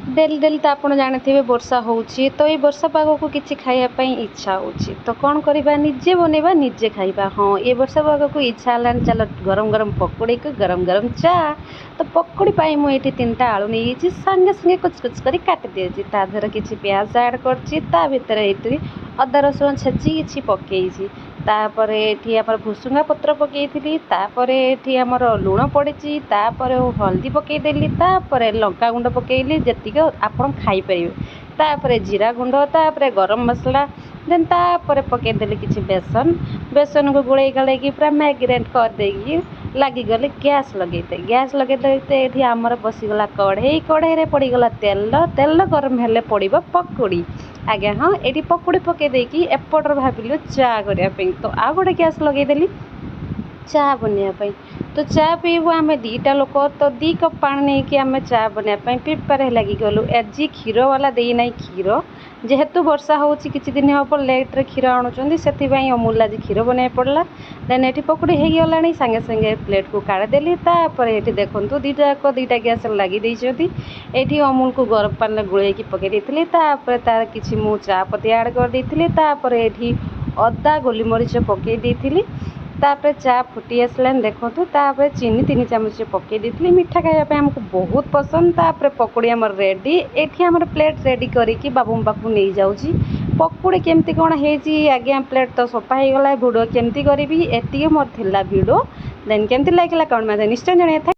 Daily daily तो आप जानते वर्षा होउची तो ये वर्षा पाग को किसी खाइबा इच्छा होची तो कौन करवा निजे बनैबा निजे खाइबा। हाँ ये वर्षा पाग को इच्छा है चलो गरम गरम पकोड़ी को गरम गरम चा। तो पकोड़ी पाई मुझे 3टा आलू नहीं संगे संगे कुछ कुछ कर काट देती तादर किसी प्याज ऐड कर भितर अदा रसुण छेची कि पकई तापर एठी आमर भुसुंगा पत्र पकई तापर एठी आमर लुण पड़ी तापर हल्दी पकईदेली तापर लंका गुंड पकईली जी आपन खाईपर तापर जीरा गुंड तापर गरम मसला देन तापर पकईदेली किसी बेसन बेसन को गोले गलैकी पूरा मैग्रेट करदेगी लगिगले गैस लगे ये आमर बसीगला कढ़ई कढ़ई पड़गला तेल तेल गरम हेले पड़ पकोड़ी आज्ञा। हाँ ये पकोड़ी पकईदेकी एपटर भाविलु चा करने तो आ गए गैस लगेदेली चा बनवाई तो चा पीबू आम 2टा लोक तो 2 कप पानी नहीं कि आम चा बनवाई प्रिपेयर लगी गलु आज क्षीर वाला देना क्षीर जेहेतु वर्षा हो किसी दिन हम लेट्रे क्षीर आणुंट से अमूल आज क्षीर बनवाई पड़ा देन ये पकोड़ी होगला सागे सागे प्लेट को काढ़देली ये देखूँ 2टा गैस लगी ये अमूल को गरम पानी गोल पकई तार किसी मु चा पत्ती ऐड कर ये अदा गोलमरीच पकई तापर चा फुटी आसला देखूँ तापर चीनी 3 चामच पकई मीठा खायापे आमको बहुत पसंद तापर पकोड़ी आम रेडी ये आम प्लेट रेडी करके बाबू पाखु नहीं जाऊँगी पकोड़ी केमती कौन है आज्ञा प्लेट तो सफा हो गला भिडियो केमती करी एति मोर थिला भिडियो देन केमती लगे कमेंट निश्चय जन।